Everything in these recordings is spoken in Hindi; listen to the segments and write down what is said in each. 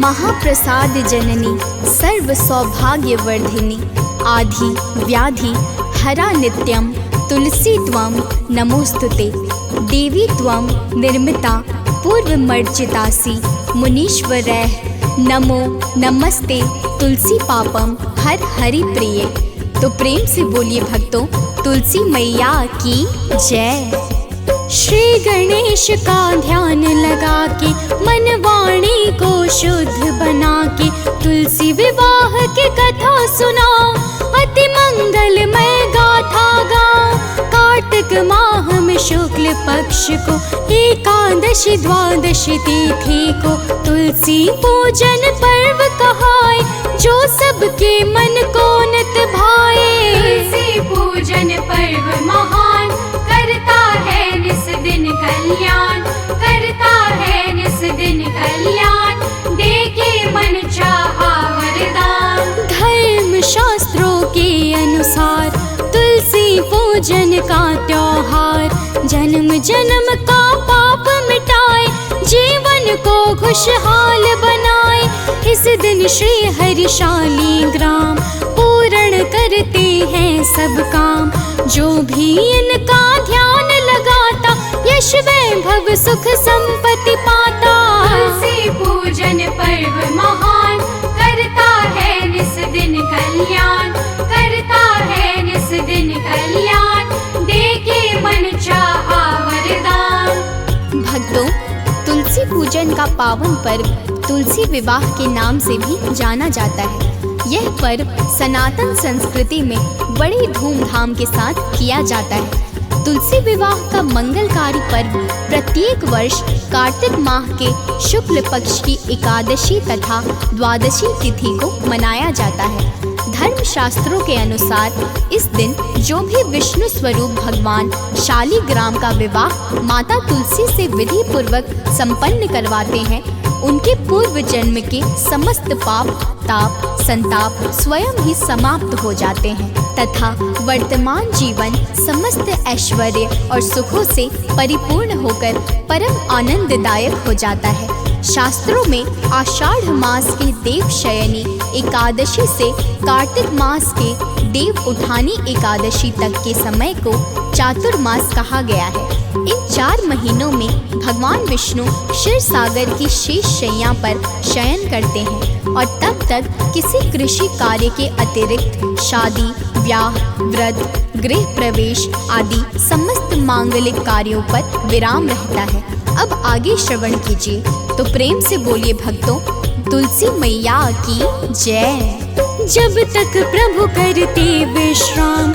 महाप्रसाद जननी सर्व सौभाग्यवर्धिनी आधि व्याधि हरा नित्यं तुलसी त्वं नमोस्तुते। देवी त्वं निर्मिता पूर्वमर्चितासि मुनीश्वरैः नमो नमस्ते तुलसी पापम हर हरि प्रिय। तो प्रेम से बोलिए भक्तों, तुलसी मैया की जय। श्री गणेश का ध्यान लगा के मन वाणी को शुद्ध बना के तुलसी विवाह की कथा सुना, अति मंगलमय गाथा गाओ। कार्तिक माह में शुक्ल पक्ष को एकादशी द्वादशी तिथि को तुलसी पूजन पर्व कहाए, जो सबके मन को नित भाए। तुलसी पूजन पर्व महान करता है निस दिन कल्याण, करता है निस दिन कल्याण, देके मन चाहा वरदान। धर्म शास्त्रों के अनुसार तुलसी पूजन का त्योहार जन्म जन्म का पाप मिटाए, जीवन को खुशहाल बनाए। इस दिन श्री हरिशाली ग्राम पूर्ण करते हैं सब काम, जो भी इनका ध्यान लगाता यश वैभव सुख संपत्ति पाता। तुलसी पूजन पर्व महान करता है निस दिन कल्याण, करता है निस दिन कल्याण, देके मन चाहा वरदान। भक्तों, तुलसी पूजन का पावन पर्व तुलसी विवाह के नाम से भी जाना जाता है। यह पर्व सनातन संस्कृति में बड़े धूमधाम के साथ किया जाता है। तुलसी विवाह का मंगलकारी पर्व प्रत्येक वर्ष कार्तिक माह के शुक्ल पक्ष की एकादशी तथा द्वादशी तिथि को मनाया जाता है। धर्म शास्त्रों के अनुसार इस दिन जो भी विष्णु स्वरूप भगवान शालिग्राम का विवाह माता तुलसी से विधि पूर्वक संपन्न करवाते हैं, उनके पूर्व जन्म के समस्त पाप ताप संताप स्वयं ही समाप्त हो जाते हैं तथा वर्तमान जीवन समस्त ऐश्वर्य और सुखों से परिपूर्ण होकर परम आनंददायक हो जाता है। शास्त्रों में आषाढ़ मास के देव शयनी एकादशी से कार्तिक मास के देव उठानी एकादशी तक के समय को चातुर्मास कहा गया है। इन 4 महीनों में भगवान विष्णु क्षीर सागर की शेष शैया पर शयन करते हैं और तब तक किसी कृषि कार्य के अतिरिक्त शादी ब्याह व्रत गृह प्रवेश आदि समस्त मांगलिक कार्यों पर विराम रहता है। अब आगे श्रवण कीजिए, तो प्रेम से बोलिए भक्तों, तुलसी मैया की जय। जब तक प्रभु करते विश्राम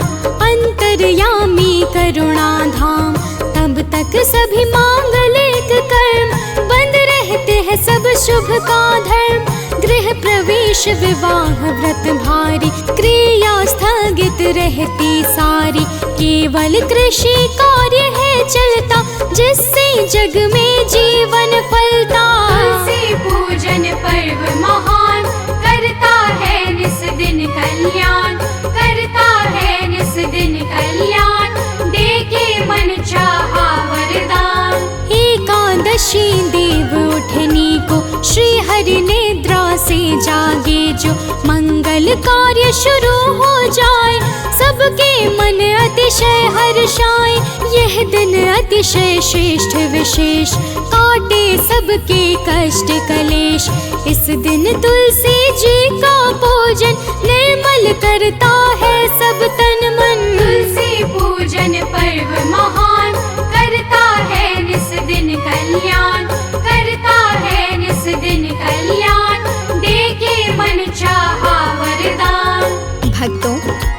अंतर्यामी करुणा धाम, तब तक सभी मांगलिक कर्म बंद रहते हैं सब शुभ का धर्म। गृह प्रवेश विवाह व्रत भारी क्रिया स्थगित रहती सारी, केवल कृषि कार्य है चलता जिससे जग में जीवन फलता। तुलसी पूजन पर्व महान करता है निस दिन कल्याण, करता है निस दिन कल्याण, देके मन चाहा वरदान। एकादशी देव उठनी को श्री हरि निद्रा से जागे, जो मंगल कार्य शुरू हो जाए सबके मन अतिशय हर्षाए। यह दिन अतिशय श्रेष्ठ विशेष काटे सबके कष्ट कलेश, इस दिन तुलसी जी का पूजन निर्मल करता है सब तन मन। तुलसी पूजन पर्व महान करता है निस दिन कल्याण, करता है निस दिन कल्याण, देके मन चाहा वरदान। भक्तों,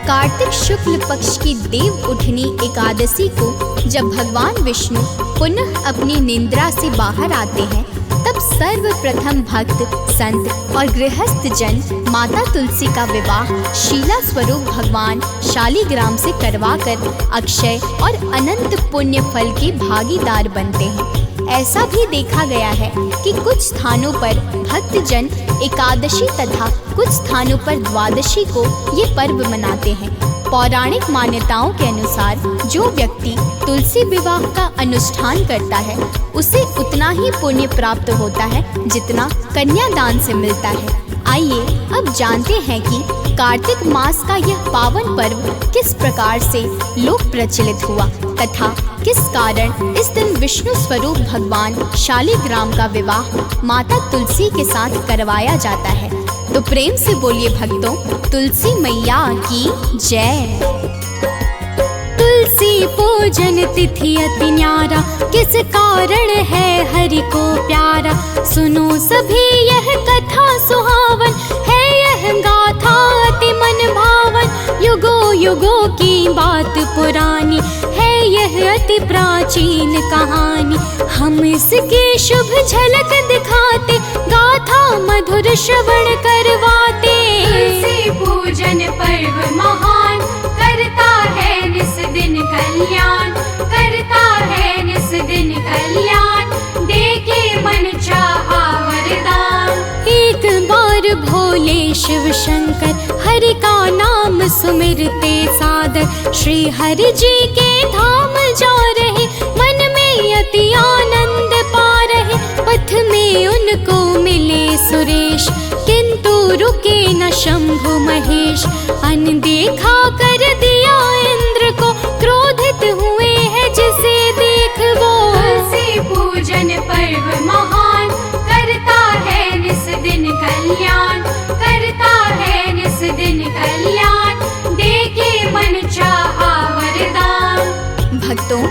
कार्तिक शुक्ल पक्ष की देव उठनी एकादशी को जब भगवान विष्णु पुनः अपनी निद्रा से बाहर आते हैं, तब सर्वप्रथम भक्त संत और गृहस्थ जन माता तुलसी का विवाह शीला स्वरूप भगवान शालिग्राम से करवाकर अक्षय और अनंत पुण्य फल के भागीदार बनते हैं। ऐसा भी देखा गया है कि कुछ स्थानों पर भक्तजन एकादशी तथा कुछ स्थानों पर द्वादशी को ये पर्व मनाते हैं। पौराणिक मान्यताओं के अनुसार जो व्यक्ति तुलसी विवाह का अनुष्ठान करता है उसे उतना ही पुण्य प्राप्त होता है जितना कन्यादान से मिलता है। आइए अब जानते हैं कि कार्तिक मास का यह पावन पर्व किस प्रकार से लोक प्रचलित हुआ तथा किस कारण इस दिन विष्णु स्वरूप भगवान शालिग्राम का विवाह माता तुलसी के साथ करवाया जाता है। तो प्रेम से बोलिए भक्तों, तुलसी मैया की जय। तुलसी पूजन तिथि अति न्यारा, किस कारण है हरि को प्यारा। सुनो सभी यह कथा सुहावन, है यह गाथा अति मन भावन। युगों युगों की बात पुरानी, है यह अति प्राचीन कहानी। हम इसकी शुभ झलक दिखाते, गाथा मधुर श्रवण करवाते। तुलसी पूजन पर्व महान, करता है निस दिन कल्याण। करता है निस दिन कल्याण, देके मन चाहा वरदान। एक बार भोले शिव शंकर, हरि का नाम सुमिरते सादर। श्री हरि जी के धाम जा रहे, मन में अति आनंद पा रहे। पथ में उनको मिले सुरेश, किंतु रुके न शंभु महेश। अनदेखा कर दिया इंद्र को, क्रोधित हुए हैं जिसे देख वो। तुलसी पूजन पर्व महान, करता है निस दिन कल्याण। करता है निस दिन कल्याण, देके मन चाहा वरदान। भक्तों,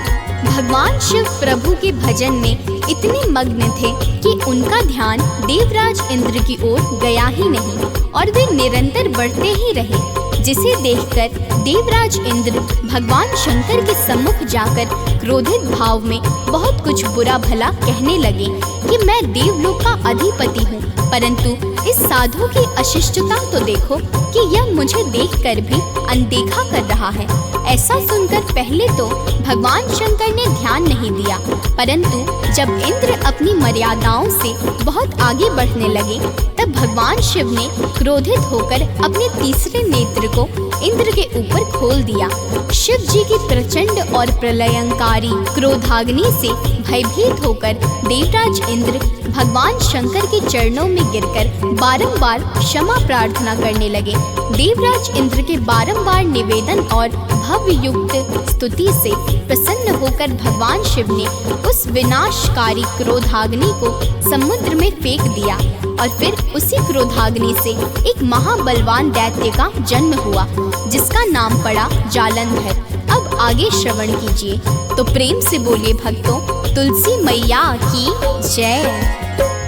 भगवान शिव प्रभु के भजन में इतने मग्न थे कि उनका ध्यान देवराज इंद्र की ओर गया ही नहीं और वे निरंतर बढ़ते ही रहे, जिसे देखकर देवराज इंद्र भगवान शंकर के सम्मुख जाकर क्रोधित भाव में बहुत कुछ बुरा भला कहने लगे कि मैं देवलोक का अधिपति हूँ, परंतु इस साधु की अशिष्टता तो देखो कि यह मुझे देखकर भी अनदेखा कर रहा है। ऐसा सुनकर पहले तो भगवान शंकर ने ध्यान नहीं दिया, परंतु जब इंद्र अपनी मर्यादाओं से बहुत आगे बढ़ने लगे तब भगवान शिव ने क्रोधित होकर अपने तीसरे नेत्र को इंद्र के ऊपर खोल दिया। शिव जी की प्रचंड और प्रलयंकारी क्रोधाग्नि से भयभीत होकर देवराज इंद्र भगवान शंकर के चरणों में गिरकर बारंबार क्षमा प्रार्थना करने लगे। देवराज इंद्र के बारंबार निवेदन और भव्य युक्त स्तुति से प्रसन्न होकर भगवान शिव ने उस विनाशकारी क्रोधाग्नि को समुद्र में फेंक दिया और फिर उसी क्रोधाग्नि से एक महाबलवान दैत्य का जन्म हुआ, जिसका नाम पड़ा जालंधर। अब आगे श्रवण कीजिए। तो प्रेम से बोलिए भक्तों, तुलसी मैया की जय।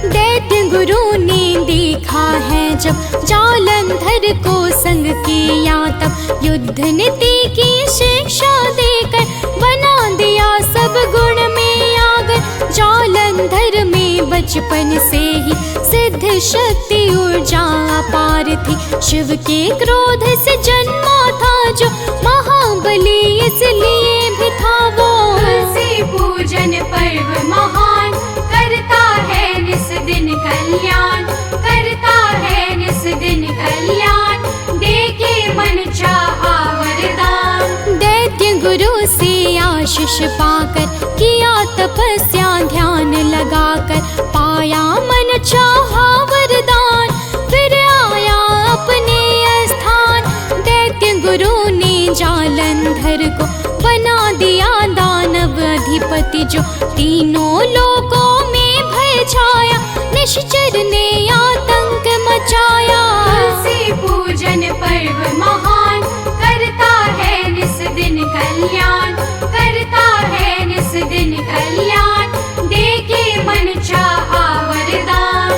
दैत्य गुरु ने देखा है जब जालंधर को संग किया, तब युद्ध नीति की शिक्षा देकर बना दिया सब गुण में आगर। जालंधर में बचपन से ही सिद्ध शक्ति ऊर्जा अपार थी। शिव के क्रोध से जन्मा था जो महाबली, इसलिए भी था वो। तुलसी पूजन पर्व महान, करता है निस दिन कल्याण। करता है निस दिन कल्याण, देके मन चाहा वरदान। दैत्य गुरु से आशीष पाकर किया तपस्या ध्यान लगाकर, पाया मन चाहा वरदान, फिर आया अपने स्थान। दैत्य गुरु ने जालंधर को बना दिया दानव अधिपति, जो तीनों लोकों में भय छाया, निश्चर ने आतंक मचाया। तुलसी पूजन पर्व महान, करता है निस दिन कल्याण। करता है निस दिन कल्याण, देके मन चाहा वरदान।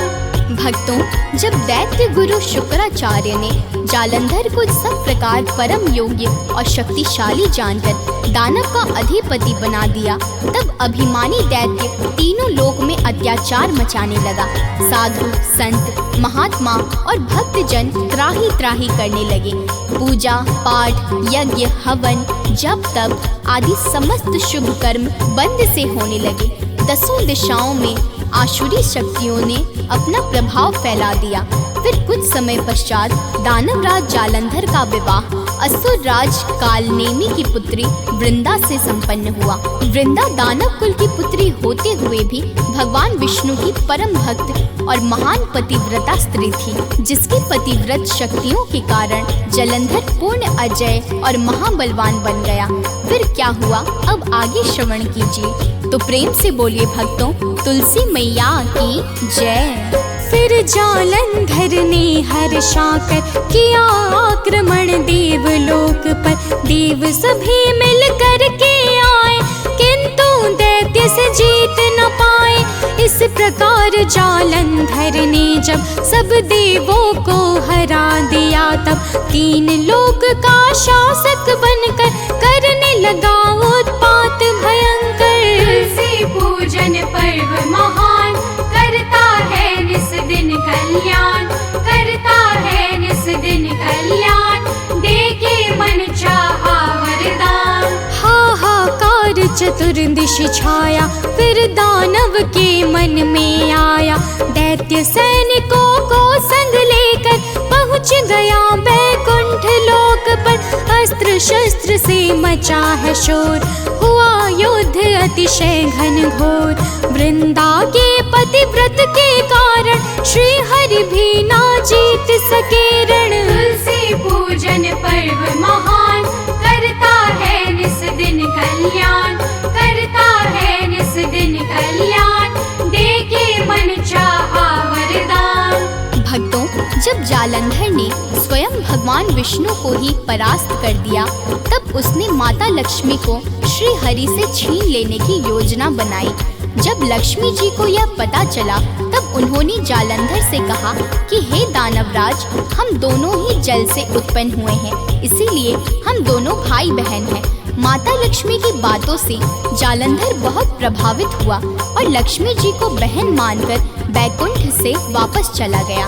भक्तों, जब दैत्य गुरु शुक्राचार्य ने जालंधर को सब प्रकार परम योग्य और शक्तिशाली जानकर दानव का अधिपति बना दिया, तब अभिमानी दैत्य तीनों लोक में अत्याचार मचाने लगा। साधु, संत, महात्मा और भक्तजन त्राही त्राही करने लगे। पूजा पाठ, यज्ञ, हवन, जप तप आदि समस्त शुभ कर्म बंद से होने लगे। दसों दिशाओं में आसुरी शक्तियों ने अपना प्रभाव फैला दिया। फिर कुछ समय पश्चात दानवराज जालंधर का विवाह असुर राज कालनेमी की पुत्री वृंदा से संपन्न हुआ। वृंदा दानव कुल की पुत्री होते हुए भी भगवान विष्णु की परम भक्त और महान पतिव्रता स्त्री थी, जिसकी पतिव्रत शक्तियों के कारण जालंधर पूर्ण अजय और महाबलवान बन गया। फिर क्या हुआ, अब आगे श्रवण कीजिए। तो प्रेम से बोलिए भक्तों, तुलसी मैया की जय। फिर जालंधर ने हर्षाकर किया आक्रमण देवलोक पर। देव सभी मिल कर के आए, किंतु दैत्य से जीत न पाए। इस प्रकार जालंधर ने जब सब देवों को हरा दिया, तब तीन लोक का शासक बनकर करने लगा उत्पात भयंकर। तुलसी पूजन पर्व महान, करता है निस दिन कल्याण, करता है निस दिन कल्याण, देके मन चाहा वरदान। हाहाकार चतुर्दिश छाया, फिर दानव के मन में आया। दैत्य सैनिकों को संग लेकर पहुँच गया बैकुंठ लोक पर। अस्त्र शस्त्र से मचा है शोर, हुआ युद्ध अतिशय घनघोर। वृंदा के पतिव्रत के कारण श्री हरि भी ना जीत सके रण। तुलसी पूजन पर्व महान, करता है निस दिन कल्याण, करता है निस दिन कल्याण, देके मन चाहा वरदान। भक्तों, जब जालंधर ने स्वयं भगवान विष्णु को ही परास्त कर दिया, तब उसने माता लक्ष्मी को श्री हरि से छीन लेने की योजना बनाई। जब लक्ष्मी जी को यह पता चला, तब उन्होंने जालंधर से कहा कि हे दानवराज, हम दोनों ही जल से उत्पन्न हुए हैं, इसीलिए हम दोनों भाई बहन हैं। माता लक्ष्मी की बातों से जालंधर बहुत प्रभावित हुआ और लक्ष्मी जी को बहन मानकर बैकुंठ से वापस चला गया।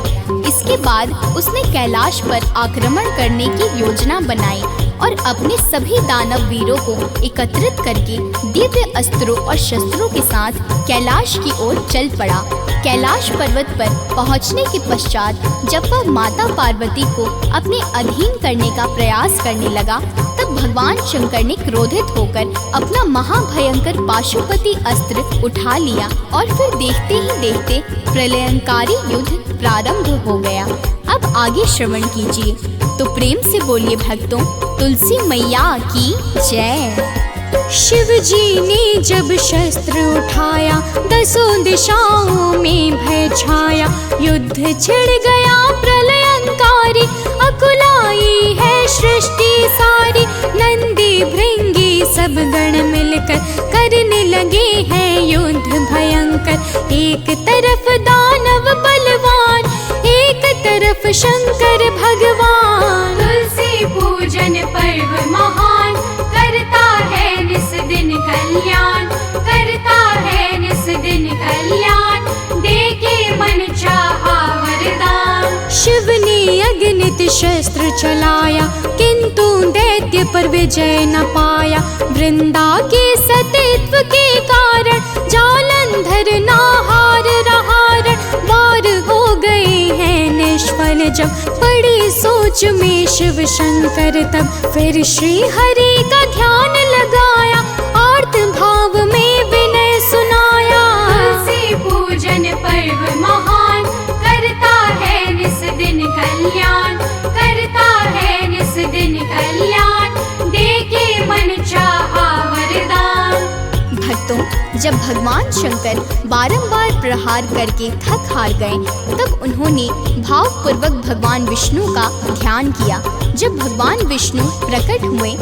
इसके बाद उसने कैलाश पर आक्रमण करने की योजना बनाई और अपने सभी दानव वीरों को एकत्रित करके दिव्य अस्त्रों और शस्त्रों के साथ कैलाश की ओर चल पड़ा। कैलाश पर्वत पर पहुंचने के पश्चात जब वह माता पार्वती को अपने अधीन करने का प्रयास करने लगा, तब भगवान शंकर ने क्रोधित होकर अपना महाभयंकर पाशुपति अस्त्र उठा लिया और फिर देखते ही देखते प्रलयंकारी युद्ध प्रारंभ हो गया। अब आगे श्रवण कीजिए। तो प्रेम से बोलिए भक्तों, तुलसी मैया की जय। शिव जी ने जब शस्त्र उठाया, दसों दिशाओं में भय छाया। युद्ध छिड़ गया प्रलयंकारी, अकुलाई है सृष्टि सारी। नंदी भृंगी सब गण मिलकर करने लगे हैं युद्ध भयंकर। एक तरफ दानव बलवान, एक तरफ शंकर भगवान। तुलसी पूजन पर्व महान, करता है निस दिन कल्याण, करता है निस दिन कल्याण, देके मन चाहा वरदान। शिव ने अगणित शस्त्र चलाया, किंतु दैत्य पर विजय न पाया। वृंदा के सतीत्व के कारण जालंधर ना हार रहा रण। वार हो गए हैं निष्फल जब बड़ी सोच में शिव शंकर, तब फिर श्री हरि का ध्यान लगाया। आर्त भाव में विनय सुनाया। तुलसी पूजन पर्व महान, करता है निस दिन कल्याण, करता है निस दिन कल्याण, देके मन चाहा वरदान। भक्तों, जब भगवान शंकर बारंबार प्रहार करके थक हार गए, तब उन्होंने भावपूर्वक भगवान विष्णु का ध्यान किया। जब भगवान विष्णु प्रकट हुए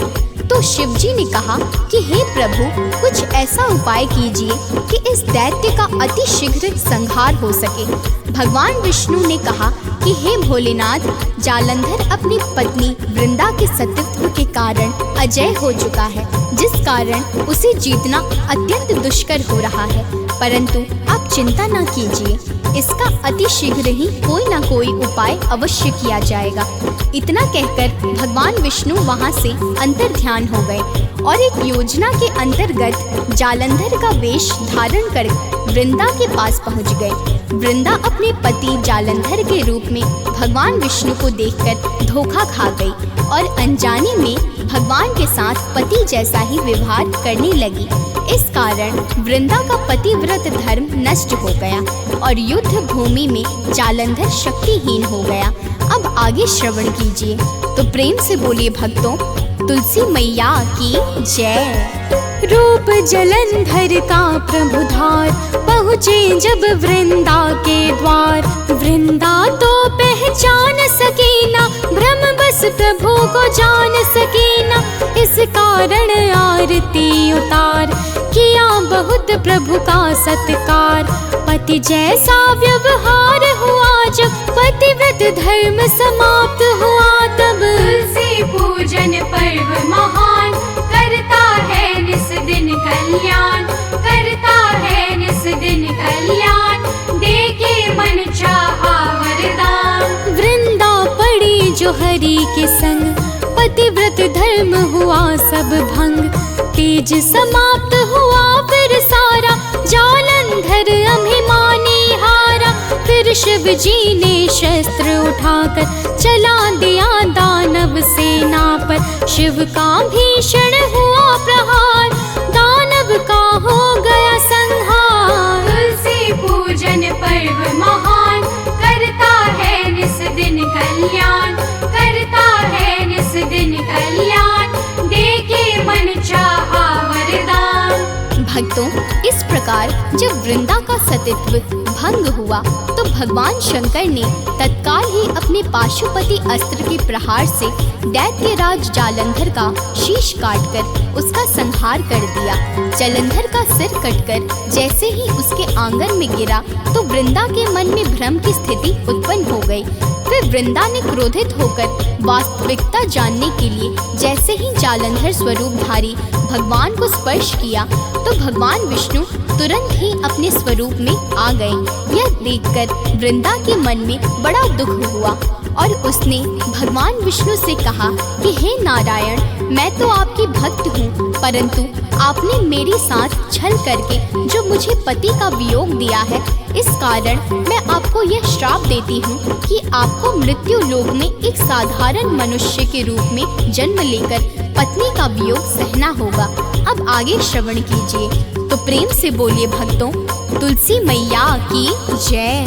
तो शिव जी ने कहा कि हे प्रभु, कुछ ऐसा उपाय कीजिए कि इस दैत्य का अति शीघ्र संहार हो सके। भगवान विष्णु ने कहा कि हे भोलेनाथ, जालंधर अपनी पत्नी वृंदा के सतीत्व के कारण अजय हो चुका है, जिस कारण उसे जीतना अत्यंत दुष्कर हो रहा है। परंतु आप चिंता न कीजिए, इसका अति शीघ्र ही कोई न कोई उपाय अवश्य किया जाएगा। इतना कहकर भगवान विष्णु वहां से अंतर्ध्यान हो गए और एक योजना के अंतर्गत जालंधर का वेश धारण कर वृंदा के पास पहुंच गए वृंदा अपने पति जालंधर के रूप में भगवान विष्णु को देखकर धोखा खा गई और अनजाने में भगवान के साथ पति जैसा ही व्यवहार करने लगी। इस कारण वृंदा का पतिव्रत धर्म नष्ट हो गया और युद्ध भूमि में जालंधर शक्तिहीन हो गया। अब आगे श्रवण कीजिए। तो प्रेम से बोलिए भक्तों, तुलसी मैया की जय। रूप जलंधर का प्रभुधार पहुँचे जब वृंदा के द्वार। वृंदा तो पहचान सकी ना, भ्रम बस प्रभु को जान सकी ना। इस कारण आरती उतार, किया बहुत प्रभु का सत्कार। पति जैसा व्यवहार हुआ जब पतिव्रत धर्म समाप्त हुआ तब। तुलसी पूजन पर्व महान, करता है निस दिन कल्याण, करता है निस दिन कल्याण, देके मन चाहा वरदान। वृंदा पड़ी जो हरि के संग, पतिव्रत धर्म हुआ सब भंग। तेज समाप्त हुआ फिर सारा, जालंधर अभिमानी हारा। फिर शिव जी ने शस्त्र उठाकर चला दिया दानव सेना पर। शिव का भीषण हुआ प्रहार, दानव का हो गया संहार। तुलसी पूजन पर्व महान, करता है निस दिन कल्याण, करता है निस दिन कल्याण, देके मन चाहा वरदान। भक्तों, इस प्रकार जब वृंदा का सतीत्व भंग हुआ तो भगवान शंकर ने तत्काल ही अपने पाशुपति अस्त्र के प्रहार से दैत्यराज जालंधर का शीश काटकर उसका संहार कर दिया। जालंधर का सिर कटकर जैसे ही उसके आंगन में गिरा तो वृंदा के मन में भ्रम की स्थिति उत्पन्न हो गई। फिर वृंदा ने क्रोधित होकर वास्तविकता जानने के लिए जैसे ही जालंधर स्वरूपधारी भगवान को स्पर्श किया तो भगवान विष्णु तुरंत ही अपने स्वरूप में आ गए। यह देखकर वृंदा के मन में बड़ा दुख हुआ और उसने भगवान विष्णु से कहा कि हे नारायण, मैं तो आपकी भक्त हूँ, परंतु आपने मेरे साथ छल करके जो मुझे पति का वियोग दिया है, इस कारण मैं आपको यह श्राप देती हूँ कि आपको मृत्यु लोक में एक साधारण मनुष्य के रूप में जन्म लेकर पत्नी का वियोग सहना होगा। अब आगे श्रवण कीजिए। तो प्रेम से बोलिए भक्तों, तुलसी मैया की जय।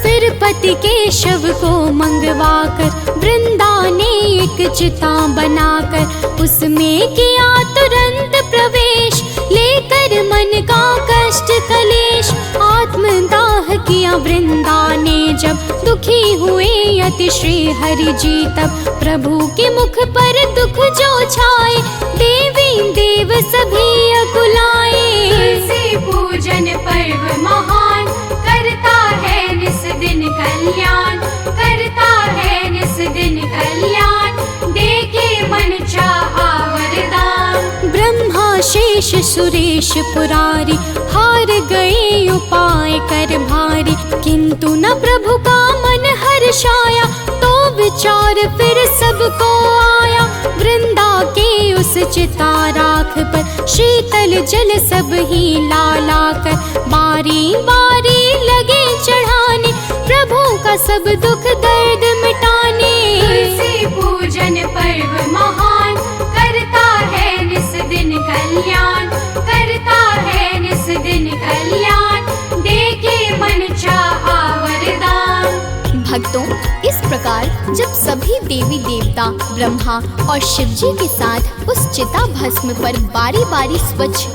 फिर पति के शव को मंगवाकर वृंदा ने एक चिता बनाकर उसमें किया तुरंत प्रवेश। लेकर मन का कष्ट कलेश आत्मदाह किया वृंदा ने जब। दुखी हुए अति श्री हरि जी तब प्रभु के मुख पर दुख जो छाए, देवी देव सभी अकुलाए। तुलसी पूजन पर्व महान, करता है निस दिन कल्याण, करता है निस दिन कल्याण, देके मन चाहा वरदान। ब्रह्मा शेष सुरेश पुरारी हार गए उपाय कर भारी। किंतु न प्रभु का मन हर्षाया, तो विचार फिर सबको आया। वृंदा के उस चिता राख पर शीतल जल सब ही ला कर बारी बारी लगे चढ़ाने, प्रभु का सब दुख दर्द मिटाने। तुलसी पूजन पर्व महान, करता है निस दिन कल्याण, करता है निस दिन कल्याण, देके मन चाहा वरदान। भक्तों, इस प्रकार जब सभी देवी देवता ब्रह्मा और शिव जी के साथ उस चिता भस्म पर बारी बारी स्वच्छ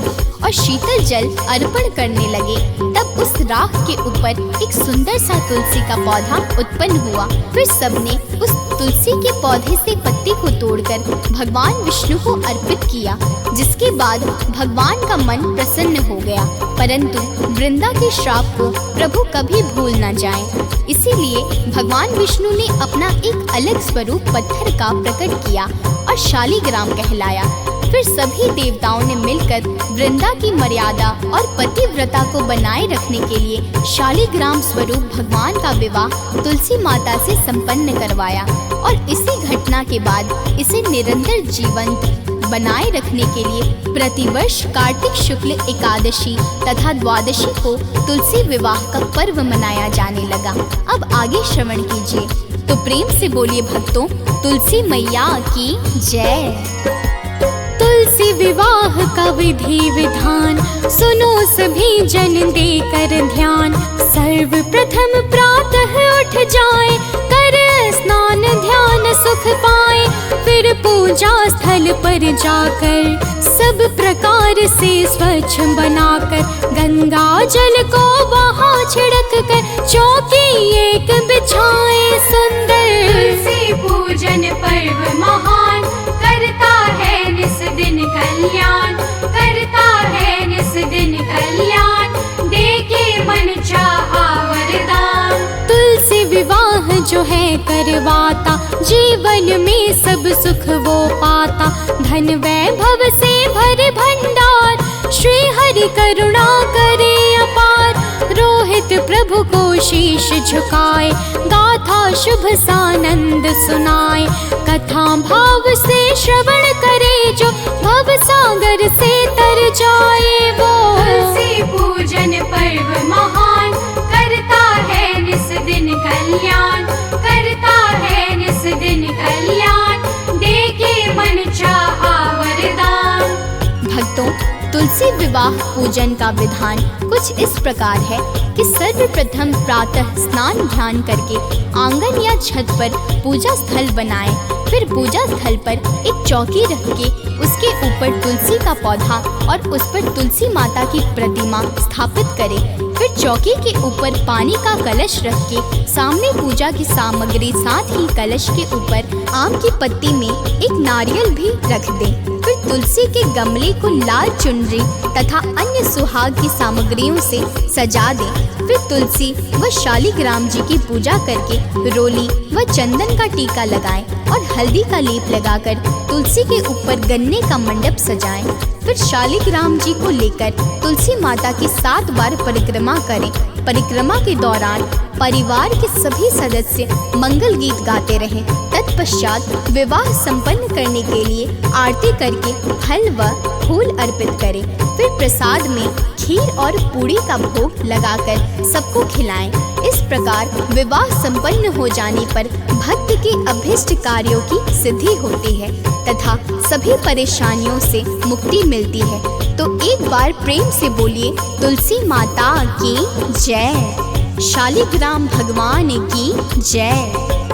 और शीतल जल अर्पण करने लगे, तब उस राख के ऊपर एक सुंदर सा तुलसी का पौधा उत्पन्न हुआ। फिर सबने उस तुलसी के पौधे से पत्ती को तोड़कर भगवान विष्णु को अर्पित किया, जिसके बाद भगवान का मन प्रसन्न हो गया। परंतु वृंदा के श्राप को प्रभु कभी भूल न जाएं। इसीलिए भगवान विष्णु ने अपना एक अलग स्वरूप पत्थर का प्रकट किया और शालिग्राम कहलाया। फिर सभी देवताओं ने मिलकर वृंदा की मर्यादा और पतिव्रता को बनाए रखने के लिए शालिग्राम स्वरूप भगवान का विवाह तुलसी माता से संपन्न करवाया और इसी घटना के बाद इसे निरंतर जीवंत बनाए रखने के लिए प्रतिवर्ष कार्तिक शुक्ल एकादशी तथा द्वादशी को तुलसी विवाह का पर्व मनाया जाने लगा। अब आगे श्रवण कीजिए, तो प्रेम से बोलिए भक्तों, तुलसी मैया की जय। तुलसी विवाह का विधि विधान सुनो सभी जन देकर ध्यान। सर्वप्रथम प्रातः उठ जाए, कर स्नान ध्यान सुख पाए। फिर पूजा स्थल पर जाकर सब प्रकार से स्वच्छ बनाकर गंगा जल को वहाँ छिड़क कर चौकी एक बिछाए सुंदर। तुलसी पूजन पर्व महान, करता है निस दिन कल्याण, करता है निस दिन कल्याण, देके मन चाहा वरदान। तुलसी विवाह जो है करवाता, जीवन में सब सुख वो पाता। धन वैभव से भरे भंडार, श्री हरि करुणा करे अपार। रोहित प्रभु को शीश झुकाए, गाथा शुभ सानंद सुनाए। कथा भाव से श्रवण करे, जो भव सागर से तर जाए वो। तुलसी पूजन पर्व महान, करता है निस दिन कल्याण, करता है निस दिन कल्याण, देके मन चाहा वरदान। भक्तों, तुलसी विवाह पूजन का विधान कुछ इस प्रकार है कि सर्वप्रथम प्रातः स्नान ध्यान करके आंगन या छत पर पूजा स्थल बनाएं। फिर पूजा स्थल पर एक चौकी रख के उसके ऊपर तुलसी का पौधा और उस पर तुलसी माता की प्रतिमा स्थापित करें। फिर चौकी के ऊपर पानी का कलश रख के सामने पूजा की सामग्री, साथ ही कलश के ऊपर आम की पत्ती में एक नारियल भी रख दें। फिर तुलसी के गमले को लाल चुनरी तथा अन्य सुहाग की सामग्रियों से सजा दें। फिर तुलसी व शालिग्राम जी की पूजा करके रोली व चंदन का टीका लगाएं और हल्दी का लेप लगाकर तुलसी के ऊपर गन्ने का मंडप सजाएं। फिर शालिग्राम जी को लेकर तुलसी माता की 7 बार परिक्रमा करें। परिक्रमा के दौरान परिवार के सभी सदस्य मंगल गीत गाते रहें। तत्पश्चात विवाह संपन्न करने के लिए आरती करके फल व फूल अर्पित करें। फिर प्रसाद में खीर और पूड़ी का भोग लगाकर सबको खिलाएं। इस प्रकार विवाह संपन्न हो जाने पर भक्त के अभीष्ट कार्यों की सिद्धि होती है तथा सभी परेशानियों से मुक्ति मिलती है। तो एक बार प्रेम से बोलिए, तुलसी माता की जय, शालिग्राम भगवान की जय।